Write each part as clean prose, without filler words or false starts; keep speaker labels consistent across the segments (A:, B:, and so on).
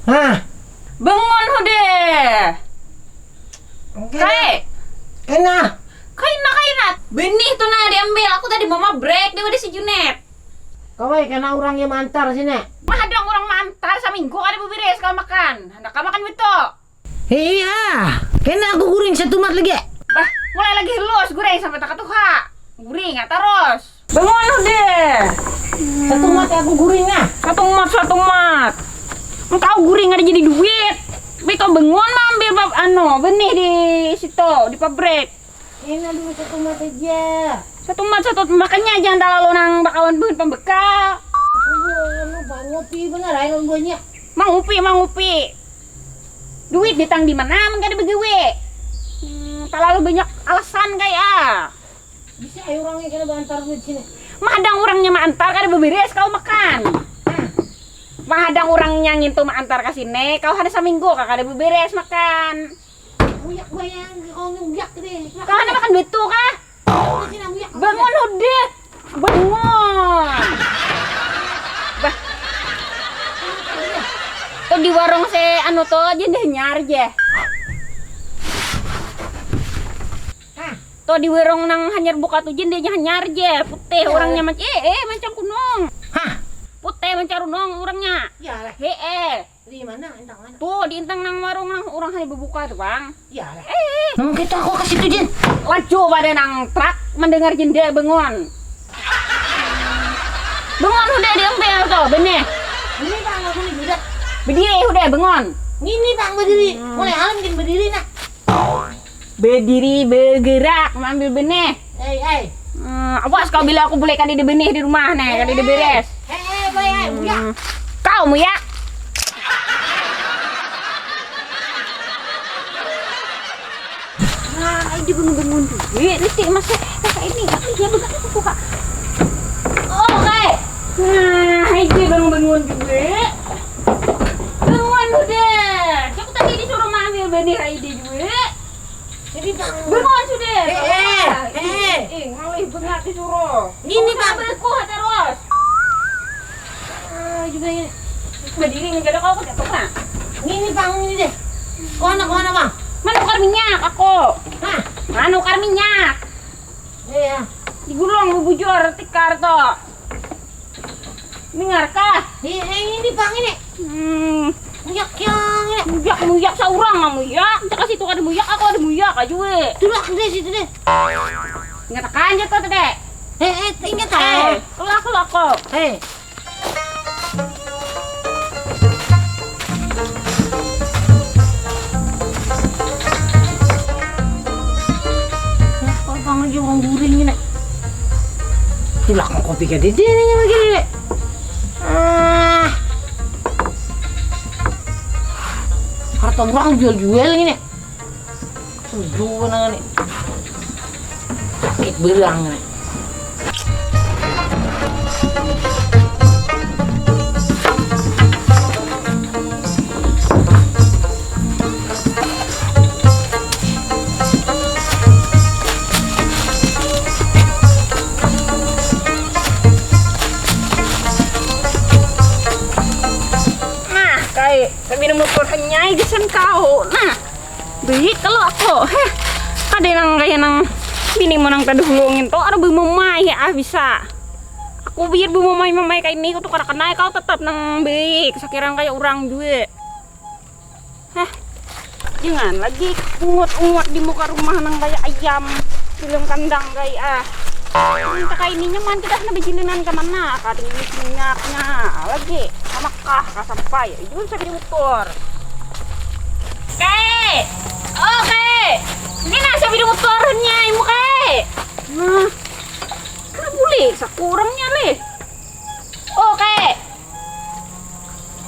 A: Hah?
B: Bangun udah. Kai.
A: Kena.
B: Kaina. Benih tuh nah diambil. Aku tadi mama break dia udah si Junet.
A: Kawai kena orang yang mantar sini.
B: Mah ada orang mantar saminggu ada beberes kalau makan. Hendak kau makan beto.
A: Iya. Kena aku guring satu mat lagi.
B: Bah, mulai lagi halus goreng sampai tak tuha. Guring nggak terus. Bangun udah.
A: Satu mat aku guring ah.
B: Satu mat. Engkau guring ada jadi duit. Beko bangun mah ambil benih di situ di pabrik.
A: Ini dulu satu mat aja.
B: Satu makanya jangan terlalu nang bakawan buat pembekal.
A: Bang ngopi bener aja banyak.
B: Mangupi. Duit ditang di mana enggak ada begawe. Terlalu banyak alasan kayak.
A: Bisa ayo orangnya kena bantar duit sini.
B: Mahadang orangnya mantar kada beberes kau makan. Mahadang orangnya ngintu mantar ke sini, kau ada seminggu kakak ada beberes makan.
A: Buyak bayang kau buyak deh.
B: Kau ada makan duit tuh kah? Bangun udah. Bangun. Bah. Tuh di warung se anu tuh aja deh nyar aja. Tuh di warung nang hanyar buka tuh jendenya hanyar aja. Putih orangnya macam kunung.
A: Hah?
B: Putih mencarunong orangnya.
A: Iyalah. Di mana? Intang mana?
B: Tuh di intang nang warung nang orang hanya berbuka tuh bang.
A: Iyalah. Nang kita aku kasih tuh Jin.
B: Laju pada nang truk mendengar jendela bangun. Bangun udah diambil tuh benih.
A: Ini bang aku nih udah.
B: Berdiri udah bangun.
A: Ini bang berdiri. Mulai alam bikin berdiri nak.
B: Berdiri bergerak mengambil benih. Awas kau bila aku boleh kali di benih di rumah nih kali di beres.
A: Bayar muyak.
B: Kau muyak. Nah, ini bangun duit. Lihat masih kakak ini. Dia begat itu kak. Oke. Nah, ini bangun duit. Bangun udah. Aku tadi disuruh ambil benih ID duit.
A: Jadi bang.
B: Bangun sudah. Ngalih benar disuruh.
A: Ini bang.
B: Ambilku terus.
A: Juga ini.
B: Berdiri menjaga kau jatuh nak.
A: Ini bang ini deh. Kona bang.
B: Mana ukar minyak aku.
A: Hah?
B: Mana ukar minyak.
A: Iya.
B: Digulung bubujur tikar to. Dengar kah?
A: Ini bang ini. Muyak yang ini.
B: Muyak seorang mah muyak. Cak situ ada muyak, aku ada muyak aja we.
A: Tulak deh situ deh.
B: Ingat kan jatuh tadi.
A: Ingat ah.
B: Kelak kok.
A: Bang aja orang guring ini. Tulak kopi ke dia nih begini. Harta orang jual ini. Jual nang ini. Sakit berang ini.
B: Minum motor hanya gisan kau. Nah, beli kalau aku, ada nang kayak nang bini menang tadi hulungin tuh ada bumumai ya bisa. Aku biar bumumai kayak ini, aku tuh kena kau tetap nang baik. Sekirang kayak orang juga. Jangan lagi ungut di muka rumah nang kayak ayam film kandang kayak minta kayak ini nyaman kita kena bijilinan kemana kadang minyaknya lagi sama kah sampai itu bisa di motor. Oke ini nasa di motornya ibu nah kena boleh sakurangnya leh. Oke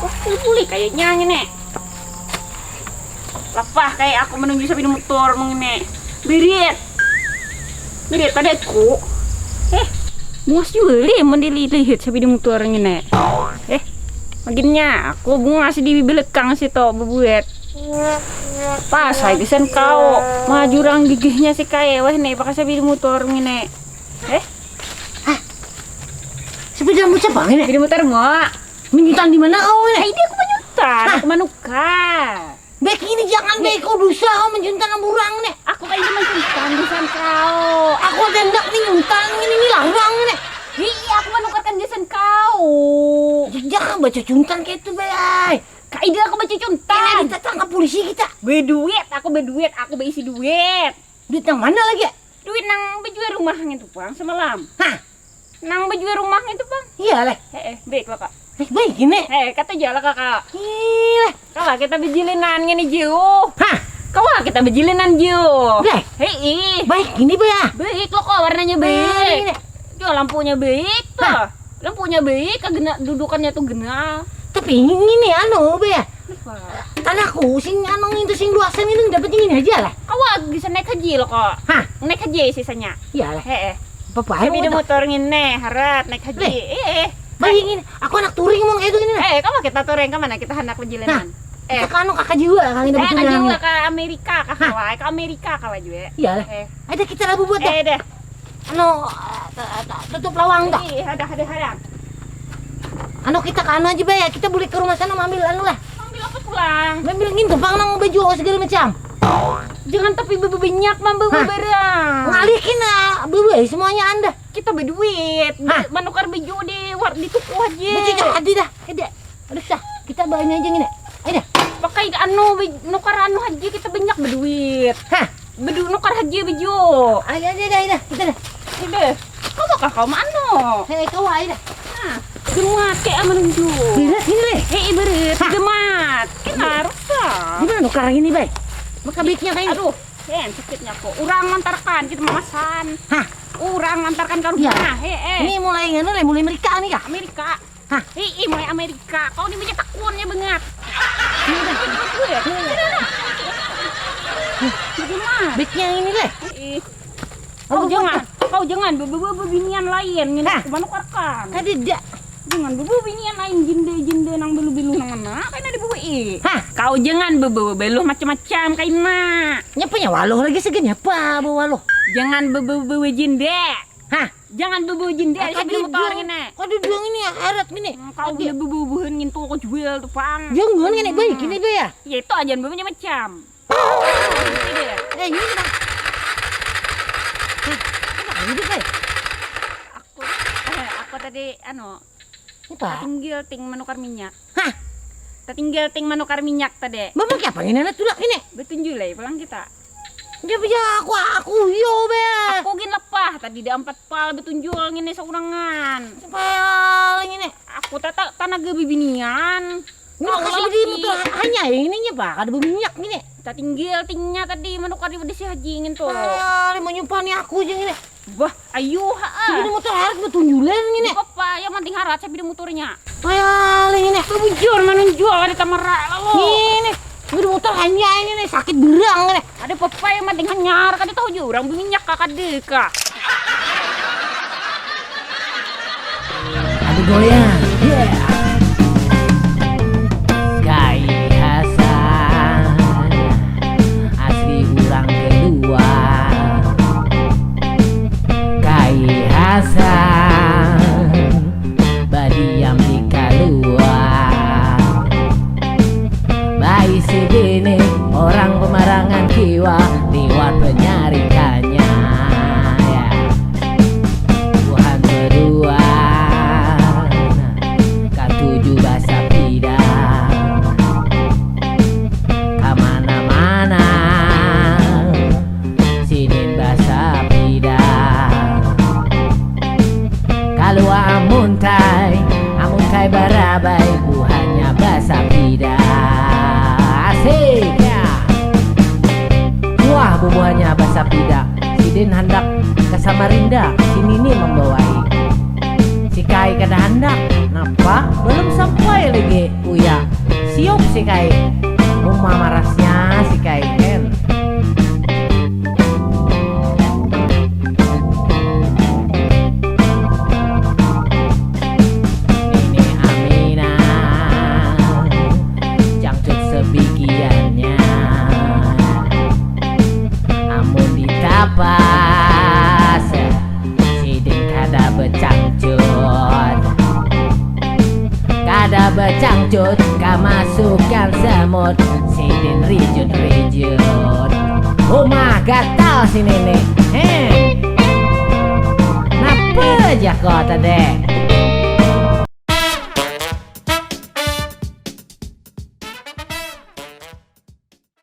B: wah boleh kayaknya ini lapah kayak aku menunggu sampai di motor mengenai Berit padaku. Muas juga mendilihat sampai di motornya nek. Maginnya aku bunga di belakang situ bebuet. Pas saya desain kau maju orang gigihnya si kayak wah nek pakai sampai di motor nek.
A: Sepeda motor bang ini.
B: Sepeda motor mau.
A: Minjutan di mana kau ini?
B: Ini aku menyutan. juntan, aku manukar.
A: Baik ini jangan baik kau dosa kau menjuntan burang nih.
B: Aku kayak cuma juntan desain kau.
A: Aku tendak nih juntan ini larang nih.
B: Iya, aku menukarkan desain kau.
A: Jangan baca juntan kayak itu bay.
B: Kaidah aku baca juntan.
A: Kita tangkap polisi kita.
B: Berduit, aku berisi duit.
A: Duit yang mana lagi?
B: Duit nang bejual rumah itu bang semalam.
A: Hah?
B: Nang bejual rumah itu bang.
A: Iya lah.
B: Baik lah kak.
A: Baik ini.
B: Kata jala kakak.
A: Iya.
B: Kalau kita bejilinan ngene Jo.
A: Hah?
B: Kalau kita bejilinan Jo.
A: Baik. Baik ini bay.
B: Baik loh kok warnanya baik. Jo lampunya baik tuh. Lampunya baik, kagena dudukannya tuh genal.
A: Tapi ini anu bay. Anakku sing anu itu sing luasan itu dapat ini aja lah.
B: Kau bisa naik haji loh kok.
A: Hah?
B: Naik haji sisanya.
A: Iya lah.
B: Bapak ada motor ngene harat naik haji.
A: Baik ini. Aku anak touring mau kayak itu ini.
B: Kamu kita touring ke mana? Kita hendak perjalanan.
A: Kita kan kakak juga kali dapat
B: touring. Juga ke Amerika, ke Hawaii, ke Amerika kawa juga.
A: Iya lah. Ada kita labu buat dah.
B: Deh.
A: Anu tutup lawang dah.
B: Ada.
A: Anu kita ke anu aja bay. Kita boleh ke rumah sana ambil anu lah.
B: Ambil apa pulang?
A: Ambil ngin tumpang nang baju segala macam.
B: Jangan tapi banyak mambu barang.
A: Ngalikin lah, bebe semuanya Anda.
B: Kita berduit. Menukar baju di tuku aja.
A: Baju jadi dah. Aduh sah. Kita bawa ini aja ngene. Ayo dah.
B: Pakai anu nukar anu haji kita banyak berduit. Nukar haji baju.
A: Ayo dah. Kita dah.
B: Deh. Kau bakal kau mana?
A: Kau ayo dah.
B: Gemat kayak menunjuk.
A: Berat ini leh.
B: Berat. Gemat. Kena rusak.
A: Gimana nukar ini bay? Maka baiknya kayak
B: aduh, sakitnya kok. Urang ngantarkan kita memasan. Urang ngantarkan ke rumah.
A: Ini mulai ngene mulai Amerika nih kah?
B: Amerika. Mulai Amerika. Kau ini banyak takunnya banget. Bagaimana?
A: Baiknya ini leh.
B: Kau jangan bebinian lain ngene aku manukarkan.
A: Tidak.
B: Jangan bebinian lain jinde nang belu-belu nang mana kaina dibuai. Kau jangan belu macam-macam kaina.
A: Nyapanya waloh lagi segenya apa waloh?
B: Jangan bebe jinde. Jangan bebe jinde ada di motor ngene.
A: Kau duduang ini heret gini.
B: Kau bebe-bebeun ngintu aku jual tuh pang.
A: Jangan ngene baik ini be ya.
B: Ya itu aja bebe macam.
A: Ini dah. Ini deh.
B: Aku tadi
A: apa?
B: Tinggal ting menukar minyak. Tinggal ting menukar minyak tadi.
A: Bapak apa ini anak tulak ini?
B: Betunjuk lah pulang kita.
A: Dia punya aku yo be.
B: Aku gin lepah tadi ada 4 pal betunjuk ngene saurangan.
A: Pal ini.
B: Aku tanah bibinian.
A: Ini kasih di motor hanya ininya Pak, ada minyak ini.
B: Tinggal tingnya tadi menukar di si haji ngin tuh.
A: Mau nyumpani aku aja ini.
B: Wah, ayo
A: Ini motor harus betunjulan ini.
B: Apa? Yang penting harat saya di motornya.
A: Ini.
B: Bujur menunjuk ada tamara lalu.
A: Ini. Ini motor hanya ini sakit berang ini.
B: Ada papa yang penting hanyar kada tahu juga orang minyak kakak deka.
A: Ada goyang. Gai Hasan asli orang kedua. Hasan badiam di keluar bayi segini orang pemarangan jiwa lewat penyarikannya ya. Tuhan berdua katujuh bahasa pidang kemana-mana sinin bahasa pidang. Kalau amuntai barabai buahnya bahasa pida asik ya. Wah buahnya bahasa pida. Sidin hendak ke Samarinda, sini nih membawai. Si Kai kada hendak, napa? Belum sampai lagi uya. Siok si Kai. Rumah marasnya si Kai kan. Pas sidin kada becangcut kada becangcut, masukkan semut, sidin rijut-rijut. Rumah gatal si nenek. Napa aja kau tadi?